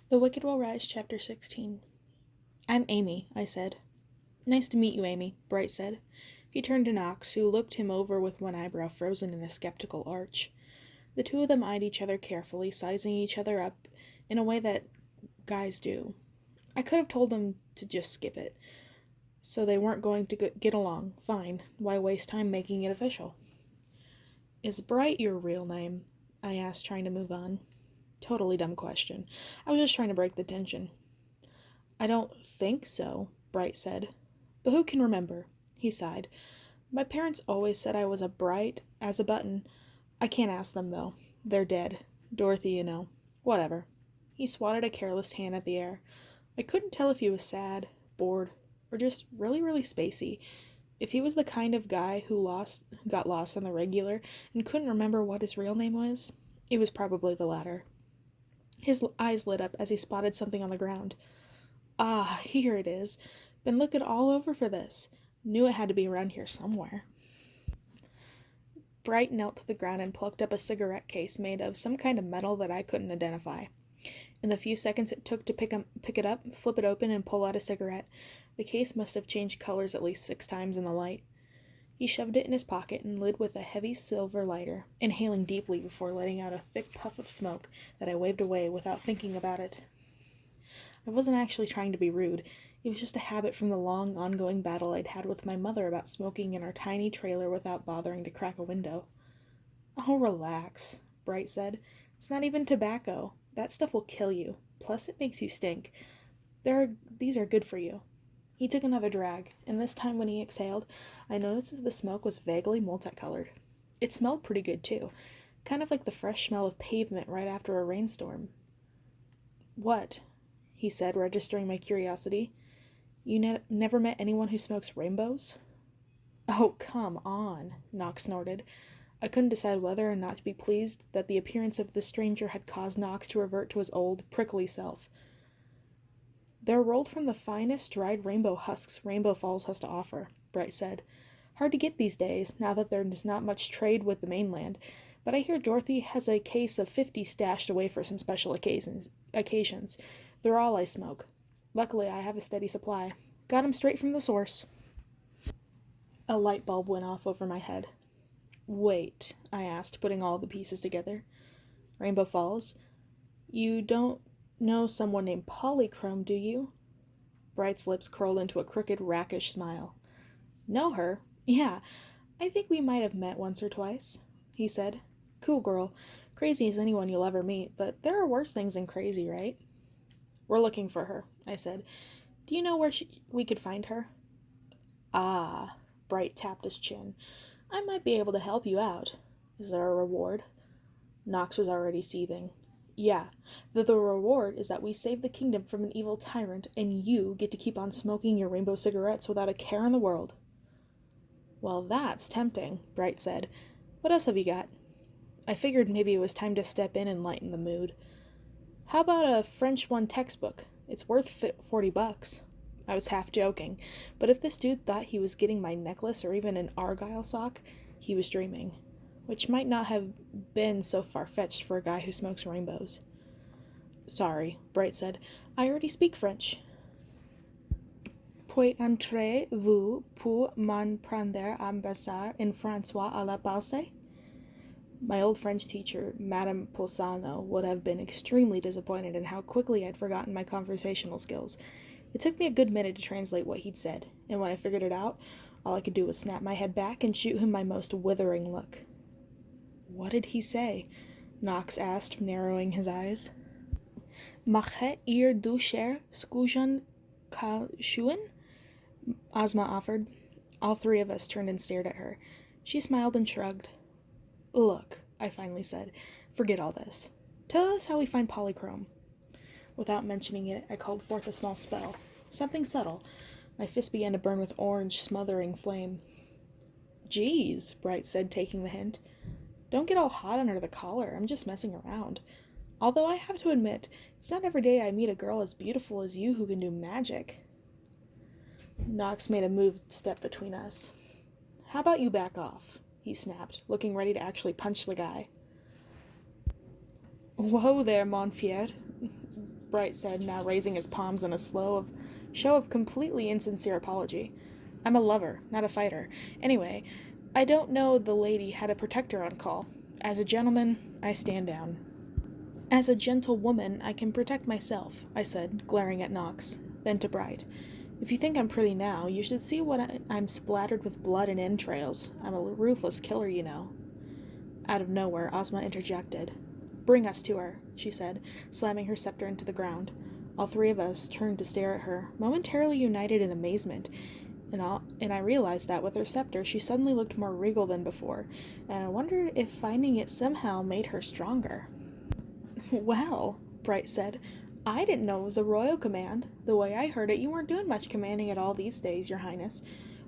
The Wicked Will Rise, Chapter 16. I'm Amy, I said. Nice to meet you, Amy, Bright said. He turned to Knox, who looked him over with one eyebrow frozen in a skeptical arch. The two of them eyed each other carefully, sizing each other up in a way that guys do. I could have told them to just skip it, so they weren't going to get along. Fine, why waste time making it official? Is Bright your real name? I asked, trying to move on. Totally dumb question. I was just trying to break the tension. I don't think so, Bright said. But who can remember? He sighed. My parents always said I was a bright as a button. I can't ask them, though. They're dead. Dorothy, you know. Whatever. He swatted a careless hand at the air. I couldn't tell if he was sad, bored, or just really, really spacey. If he was the kind of guy who got lost on the regular and couldn't remember what his real name was, it was probably the latter. His eyes lit up as he spotted something on the ground. Ah, here it is. Been looking all over for this. Knew it had to be around here somewhere. Bright knelt to the ground and plucked up a cigarette case made of some kind of metal that I couldn't identify. In the few seconds it took to pick it up, flip it open, and pull out a cigarette, the case must have changed colors at least 6 times in the light. He shoved it in his pocket and lit with a heavy silver lighter, inhaling deeply before letting out a thick puff of smoke that I waved away without thinking about it. I wasn't actually trying to be rude. It was just a habit from the long, ongoing battle I'd had with my mother about smoking in our tiny trailer without bothering to crack a window. Oh, relax, Bright said. It's not even tobacco. That stuff will kill you. Plus, it makes you stink. These are good for you. He took another drag, and this time when he exhaled, I noticed that the smoke was vaguely multicolored. It smelled pretty good, too, kind of like the fresh smell of pavement right after a rainstorm. What? He said, registering my curiosity. You never met anyone who smokes rainbows? Oh, come on, Knox snorted. I couldn't decide whether or not to be pleased that the appearance of the stranger had caused Knox to revert to his old, prickly self. They're rolled from the finest dried rainbow husks Rainbow Falls has to offer, Bright said. Hard to get these days, now that there's not much trade with the mainland, but I hear Dorothy has a case of 50 stashed away for some special occasions. They're all I smoke. Luckily, I have a steady supply. Got 'em straight from the source. A light bulb went off over my head. Wait, I asked, putting all the pieces together. Rainbow Falls? You don't know someone named Polychrome, do you? Bright's lips curled into a crooked, rakish smile. Know her? Yeah, I think we might have met once or twice, he said. Cool girl. Crazy as anyone you'll ever meet, but there are worse things than crazy, right? We're looking for her, I said. Do you know where we could find her? Ah, Bright tapped his chin. I might be able to help you out. Is there a reward? Knox was already seething. Yeah, the reward is that we save the kingdom from an evil tyrant, and you get to keep on smoking your rainbow cigarettes without a care in the world. Well, that's tempting, Bright said. What else have you got? I figured maybe it was time to step in and lighten the mood. How about a French 1 textbook? It's worth $40. I was half joking, but if this dude thought he was getting my necklace or even an argyle sock, he was dreaming. Which might not have been so far-fetched for a guy who smokes rainbows. Sorry, Bright said. I already speak French. Puis entrez-vous pour m'en prendre un bazar in François à la Balse? My old French teacher, Madame Polsano, would have been extremely disappointed in how quickly I'd forgotten my conversational skills. It took me a good minute to translate what he'd said, and when I figured it out, all I could do was snap my head back and shoot him my most withering look. What did he say? Knox asked, narrowing his eyes. Machet ir du cher scujan kalshuen? Ozma offered. All 3 of us turned and stared at her. She smiled and shrugged. Look, I finally said, forget all this. Tell us how we find Polychrome. Without mentioning it, I called forth a small spell. Something subtle. My fist began to burn with orange, smothering flame. Geez, Bright said, taking the hint. Don't get all hot under the collar. I'm just messing around. Although I have to admit, it's not every day I meet a girl as beautiful as you who can do magic. Knox made a moved step between us. How about you back off? He snapped, looking ready to actually punch the guy. Whoa there, mon fier. Bright said, now raising his palms in a show of completely insincere apology. I'm a lover, not a fighter. Anyway, I don't know the lady had a protector on call. As a gentleman, I stand down. As a gentlewoman, I can protect myself, I said, glaring at Knox. Then to Bright. If you think I'm pretty now, you should see what I'm splattered with blood and entrails. I'm a ruthless killer, you know. Out of nowhere, Ozma interjected. Bring us to her, she said, slamming her scepter into the ground. All three of us turned to stare at her, momentarily united in amazement, and I realized that with her scepter she suddenly looked more regal than before, and I wondered if finding it somehow made her stronger. Well, Bright said, I didn't know it was a royal command. The way I heard it, you weren't doing much commanding at all these days, your highness.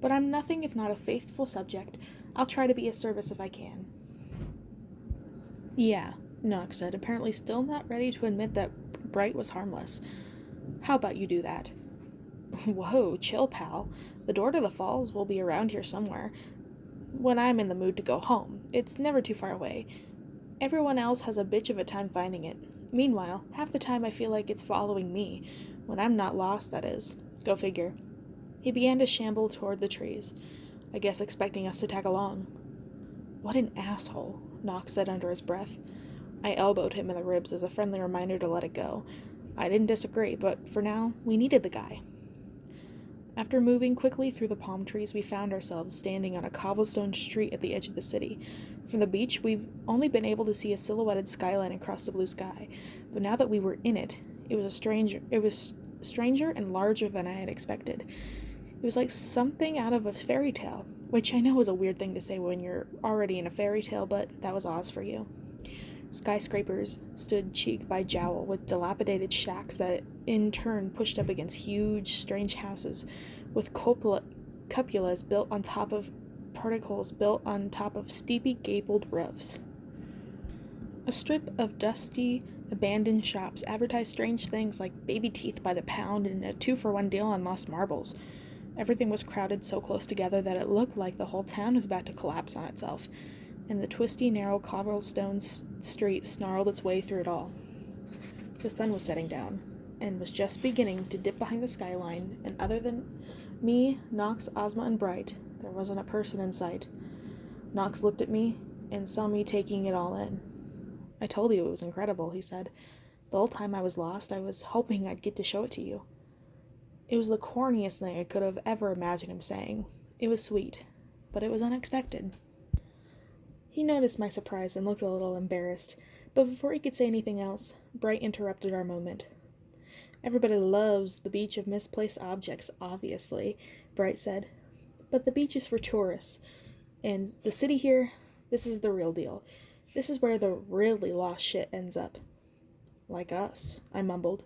But I'm nothing if not a faithful subject. I'll try to be of service if I can. Yeah, Knox said, apparently still not ready to admit that Bright was harmless. How about you do that? Whoa, chill, pal. The door to the falls will be around here somewhere. When I'm in the mood to go home, it's never too far away. Everyone else has a bitch of a time finding it. Meanwhile, half the time I feel like it's following me. When I'm not lost, that is. Go figure. He began to shamble toward the trees, I guess expecting us to tag along. What an asshole, Knox said under his breath. I elbowed him in the ribs as a friendly reminder to let it go. I didn't disagree, but for now, we needed the guy. After moving quickly through the palm trees, we found ourselves standing on a cobblestone street at the edge of the city. From the beach, we've only been able to see a silhouetted skyline across the blue sky, but now that we were in it, it was stranger and larger than I had expected. It was like something out of a fairy tale, which I know is a weird thing to say when you're already in a fairy tale, but that was Oz for you. Skyscrapers stood cheek by jowl with dilapidated shacks that in turn pushed up against huge, strange houses with cupolas built on top of porticos built on top of steeply gabled roofs. A strip of dusty, abandoned shops advertised strange things like baby teeth by the pound and a 2-for-1 deal on lost marbles. Everything was crowded so close together that it looked like the whole town was about to collapse on itself, and the twisty, narrow cobblestone street snarled its way through it all. The sun was setting down, and was just beginning to dip behind the skyline, and other than me, Knox, Ozma, and Bright, there wasn't a person in sight. Knox looked at me and saw me taking it all in. I told you it was incredible, he said. The whole time I was lost, I was hoping I'd get to show it to you. It was the corniest thing I could have ever imagined him saying. It was sweet, but it was unexpected. He noticed my surprise and looked a little embarrassed, but before he could say anything else, Bright interrupted our moment. Everybody loves the beach of misplaced objects, obviously, Bright said. But the beach is for tourists, and the city here, this is the real deal. This is where the really lost shit ends up. Like us, I mumbled.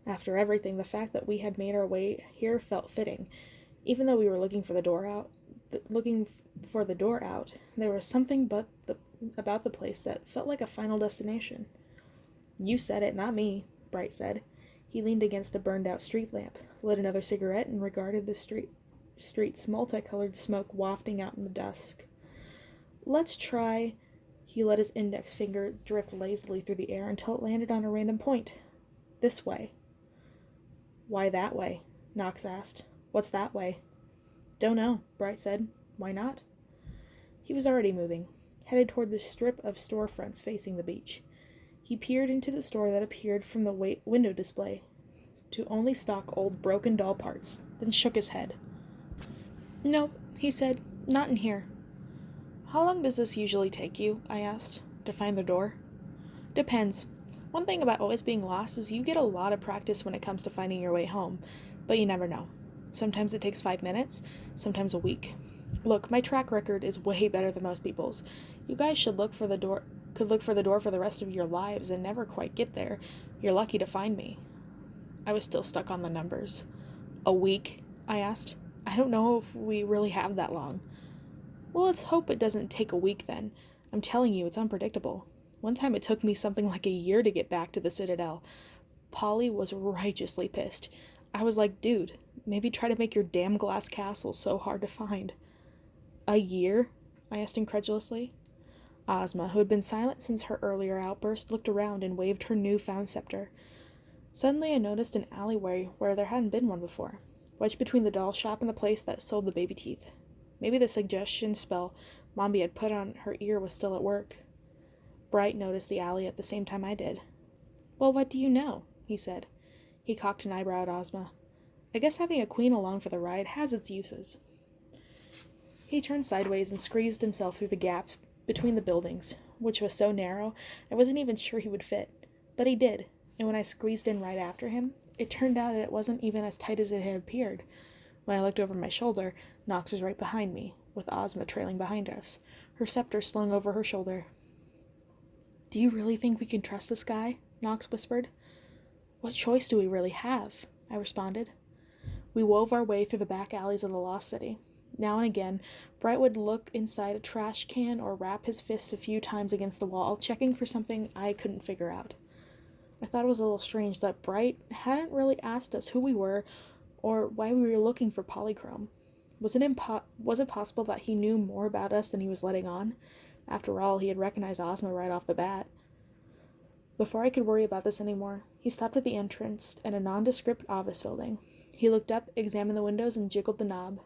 After everything, the fact that we had made our way here felt fitting. Even though we were looking for the door out, there was something about the place that felt like a final destination. You said it, not me, Bright said. He leaned against a burned-out street lamp, lit another cigarette, and regarded the street's multicolored smoke wafting out in the dusk. Let's try... He let his index finger drift lazily through the air until it landed on a random point. This way. Why that way? Knox asked. What's that way? Don't know, Bright said. Why not? He was already moving, headed toward the strip of storefronts facing the beach. He peered into the store that appeared from the window display to only stock old broken doll parts, then shook his head. Nope, he said. Not in here. How long does this usually take you? I asked. To find the door? Depends. One thing about always being lost is you get a lot of practice when it comes to finding your way home, but you never know. Sometimes it takes 5 minutes, sometimes a week. Look, my track record is way better than most people's. You guys could look for the door for the rest of your lives and never quite get there. You're lucky to find me. I was still stuck on the numbers. A week? I asked. I don't know if we really have that long. Well, let's hope it doesn't take a week then. I'm telling you, it's unpredictable. One time it took me something like a year to get back to the Citadel. Polly was righteously pissed. I was like, dude, maybe try to make your damn glass castle so hard to find. A year? I asked incredulously. Ozma, who had been silent since her earlier outburst, looked around and waved her new-found scepter. Suddenly I noticed an alleyway where there hadn't been one before, wedged between the doll shop and the place that sold the baby teeth. Maybe the suggestion spell Mombi had put on her ear was still at work. Bright noticed the alley at the same time I did. "Well, what do you know?" he said. He cocked an eyebrow at Ozma. "I guess having a queen along for the ride has its uses." He turned sideways and squeezed himself through the gap between the buildings, which was so narrow I wasn't even sure he would fit. But he did, and when I squeezed in right after him, it turned out that it wasn't even as tight as it had appeared. When I looked over my shoulder, Nox was right behind me, with Ozma trailing behind us, her scepter slung over her shoulder. "Do you really think we can trust this guy?" Nox whispered. "What choice do we really have?" I responded. We wove our way through the back alleys of the Lost City. Now and again, Bright would look inside a trash can or rap his fists a few times against the wall, checking for something I couldn't figure out. I thought it was a little strange that Bright hadn't really asked us who we were or why we were looking for Polychrome. Was it possible that he knew more about us than he was letting on? After all, he had recognized Ozma right off the bat. Before I could worry about this anymore, he stopped at the entrance in a nondescript office building. He looked up, examined the windows, and jiggled the knob.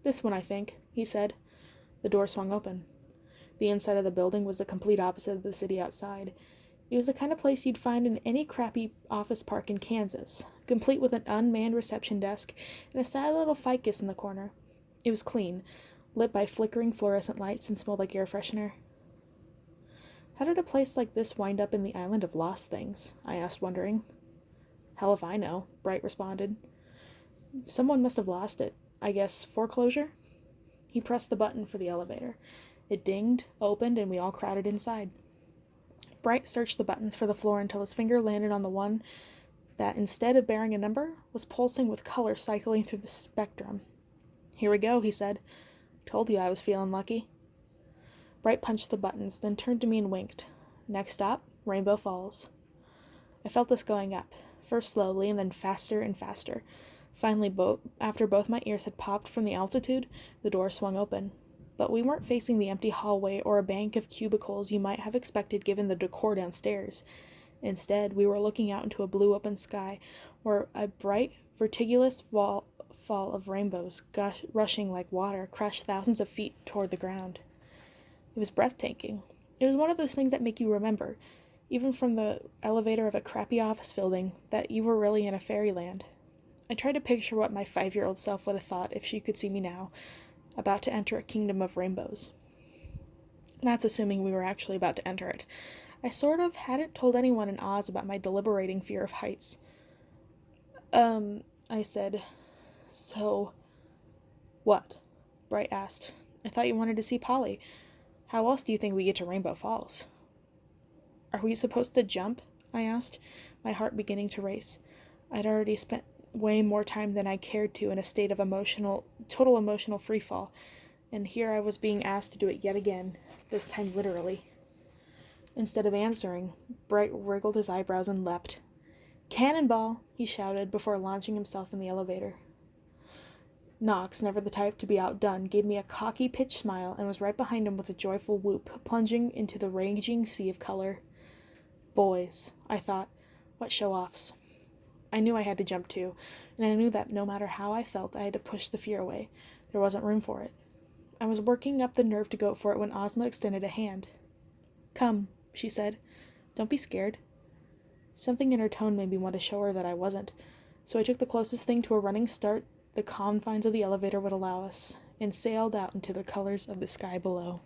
"This one, I think," he said. The door swung open. The inside of the building was the complete opposite of the city outside. It was the kind of place you'd find in any crappy office park in Kansas, complete with an unmanned reception desk and a sad little ficus in the corner. It was clean, lit by flickering fluorescent lights, and smelled like air freshener. "How did a place like this wind up in the island of lost things?" I asked, wondering. "Hell if I know," Bright responded. "Someone must have lost it. I guess foreclosure?" He pressed the button for the elevator. It dinged, opened, and we all crowded inside. Bright searched the buttons for the floor until his finger landed on the one that, instead of bearing a number, was pulsing with color cycling through the spectrum. "Here we go," he said. "Told you I was feeling lucky." Bright punched the buttons, then turned to me and winked. "Next stop, Rainbow Falls." I felt us going up, first slowly and then faster and faster. Finally, after both my ears had popped from the altitude, the door swung open. But we weren't facing the empty hallway or a bank of cubicles you might have expected given the decor downstairs. Instead, we were looking out into a blue open sky where a bright, vertiginous fall of rainbows, rushing like water, crashed thousands of feet toward the ground. It was breathtaking. It was one of those things that make you remember, even from the elevator of a crappy office building, that you were really in a fairyland. I tried to picture what my 5-year-old self would have thought if she could see me now, about to enter a kingdom of rainbows. That's assuming we were actually about to enter it. I sort of hadn't told anyone in Oz about my deliberating fear of heights. I said. "So, what?" Bright asked. "I thought you wanted to see Polly. How else do you think we get to Rainbow Falls?" "Are we supposed to jump?" I asked, my heart beginning to race. I'd already spent way more time than I cared to in a state of total emotional freefall, and here I was being asked to do it yet again, this time literally. Instead of answering, Bright wriggled his eyebrows and leapt. "Cannonball!" he shouted before launching himself in the elevator. Nox, never the type to be outdone, gave me a cocky, pitched smile and was right behind him with a joyful whoop, plunging into the raging sea of color. Boys, I thought, what show-offs. I knew I had to jump too, and I knew that no matter how I felt, I had to push the fear away. There wasn't room for it. I was working up the nerve to go for it when Ozma extended a hand. "Come," she said. "Don't be scared." Something in her tone made me want to show her that I wasn't, so I took the closest thing to a running start the confines of the elevator would allow us, and sailed out into the colors of the sky below.